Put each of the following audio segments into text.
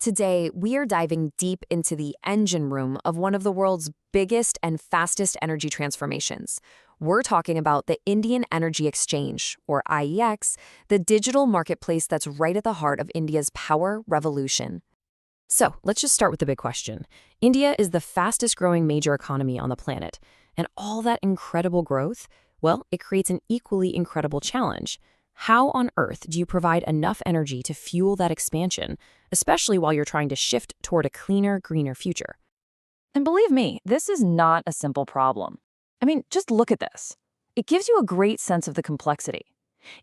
Today, we are diving deep into the engine room of one of the world's biggest and fastest energy transformations. We're talking about the Indian Energy Exchange, or IEX, the digital marketplace that's right at the heart of India's power revolution. So, let's just start with the big question. India is the fastest growing major economy on the planet, and all that incredible growth, well, it creates an equally incredible challenge. How on earth do you provide enough energy to fuel that expansion, especially while you're trying to shift toward a cleaner, greener future? And believe me, this is not a simple problem. I mean, just look at this. It gives you a great sense of the complexity.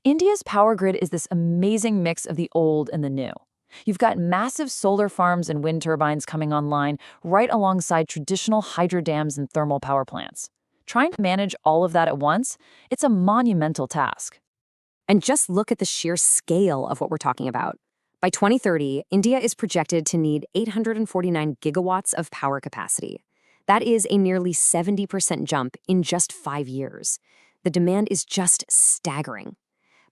India's power grid is this amazing mix of the old and the new. You've got massive solar farms and wind turbines coming online right alongside traditional hydro dams and thermal power plants. Trying to manage all of that at once, it's a monumental task. And just look at the sheer scale of what we're talking about. By 2030, India is projected to need 849 gigawatts of power capacity. That is a nearly 70% jump in just 5 years. The demand is just staggering.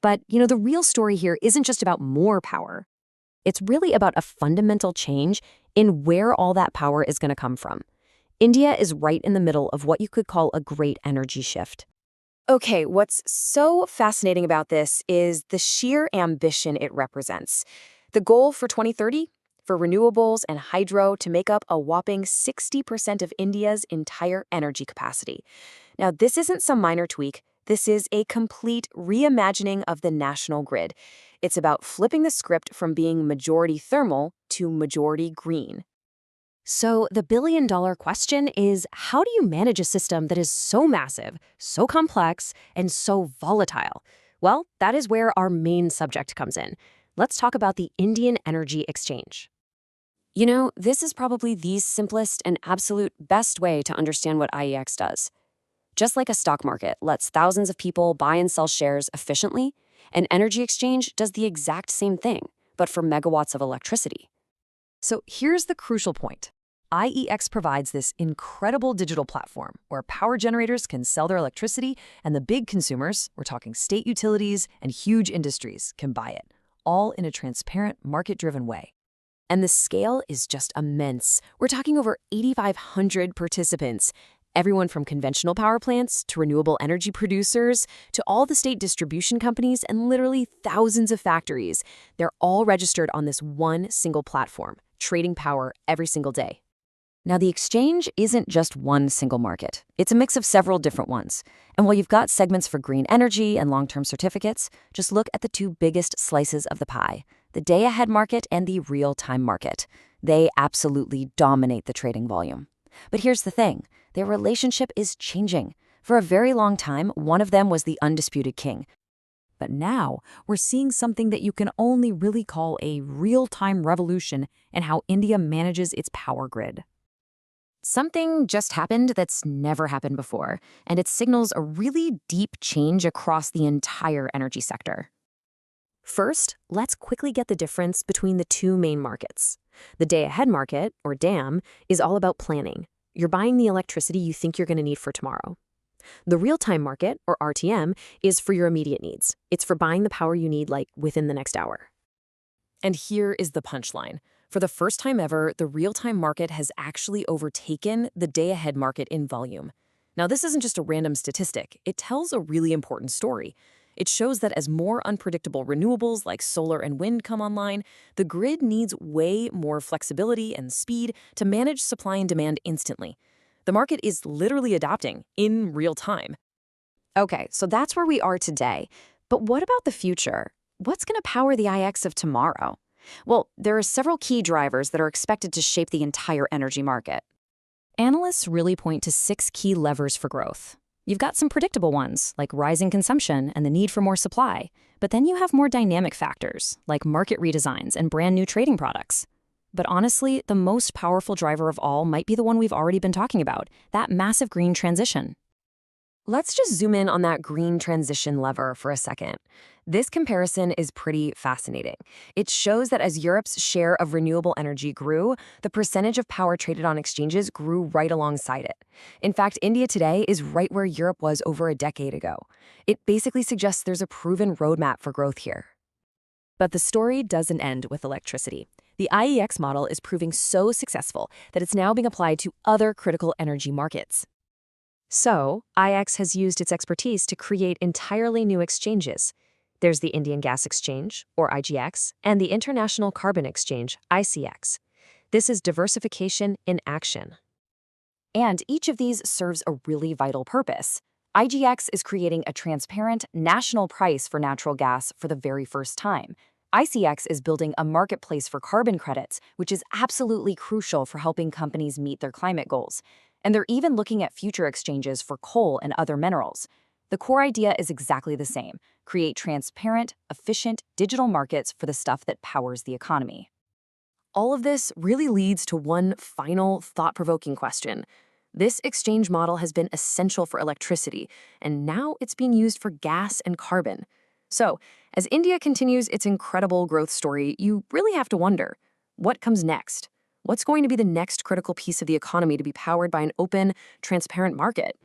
But, the real story here isn't just about more power. It's really about a fundamental change in where all that power is going to come from. India is right in the middle of what you could call a great energy shift. Okay, what's so fascinating about this is the sheer ambition it represents. The goal for 2030? For renewables and hydro to make up a whopping 60% of India's entire energy capacity. Now, this isn't some minor tweak. This is a complete reimagining of the national grid. It's about flipping the script from being majority thermal to majority green. So the billion-dollar question is, how do you manage a system that is so massive, so complex, and so volatile? Well, that is where our main subject comes in. Let's talk about the Indian Energy Exchange. This is probably the simplest and absolute best way to understand what IEX does. Just like a stock market lets thousands of people buy and sell shares efficiently, an energy exchange does the exact same thing, but for megawatts of electricity. So here's the crucial point. IEX provides this incredible digital platform where power generators can sell their electricity and the big consumers, we're talking state utilities and huge industries, can buy it, all in a transparent, market-driven way. And the scale is just immense. We're talking over 8,500 participants, everyone from conventional power plants to renewable energy producers to all the state distribution companies and literally thousands of factories. They're all registered on this one single platform, trading power every single day. Now, the exchange isn't just one single market. It's a mix of several different ones. And while you've got segments for green energy and long-term certificates, just look at the two biggest slices of the pie, the day-ahead market and the real-time market. They absolutely dominate the trading volume. But here's the thing. Their relationship is changing. For a very long time, one of them was the undisputed king. But now, we're seeing something that you can only really call a real-time revolution in how India manages its power grid. Something just happened that's never happened before, and it signals a really deep change across the entire energy sector. First, let's quickly get the difference between the two main markets. The day-ahead market, or DAM, is all about planning. You're buying the electricity you think you're going to need for tomorrow. The real-time market, or RTM, is for your immediate needs. It's for buying the power you need, within the next hour. And here is the punchline. For the first time ever, the real-time market has actually overtaken the day-ahead market in volume. Now, this isn't just a random statistic. It tells a really important story. It shows that as more unpredictable renewables like solar and wind come online, the grid needs way more flexibility and speed to manage supply and demand instantly. The market is literally adapting in real time. Okay, so that's where we are today. But what about the future? What's going to power the IEX of tomorrow? Well, there are several key drivers that are expected to shape the entire energy market. Analysts really point to 6 key levers for growth. You've got some predictable ones, like rising consumption and the need for more supply. But then you have more dynamic factors, like market redesigns and brand new trading products. But honestly, the most powerful driver of all might be the one we've already been talking about, that massive green transition. Let's just zoom in on that green transition lever for a second. This comparison is pretty fascinating. It shows that as Europe's share of renewable energy grew, the percentage of power traded on exchanges grew right alongside it. In fact, India today is right where Europe was over a decade ago. It basically suggests there's a proven roadmap for growth here. But the story doesn't end with electricity. The IEX model is proving so successful that it's now being applied to other critical energy markets. So, IEX has used its expertise to create entirely new exchanges. There's the Indian Gas Exchange, or IGX, and the International Carbon Exchange, ICX. This is diversification in action. And each of these serves a really vital purpose. IGX is creating a transparent national price for natural gas for the very first time. ICX is building a marketplace for carbon credits, which is absolutely crucial for helping companies meet their climate goals. And they're even looking at future exchanges for coal and other minerals. The core idea is exactly the same: create transparent, efficient digital markets for the stuff that powers the economy. All of this really leads to one final thought-provoking question. This exchange model has been essential for electricity, and now it's being used for gas and carbon. So, as India continues its incredible growth story, you really have to wonder, what comes next? What's going to be the next critical piece of the economy to be powered by an open, transparent market?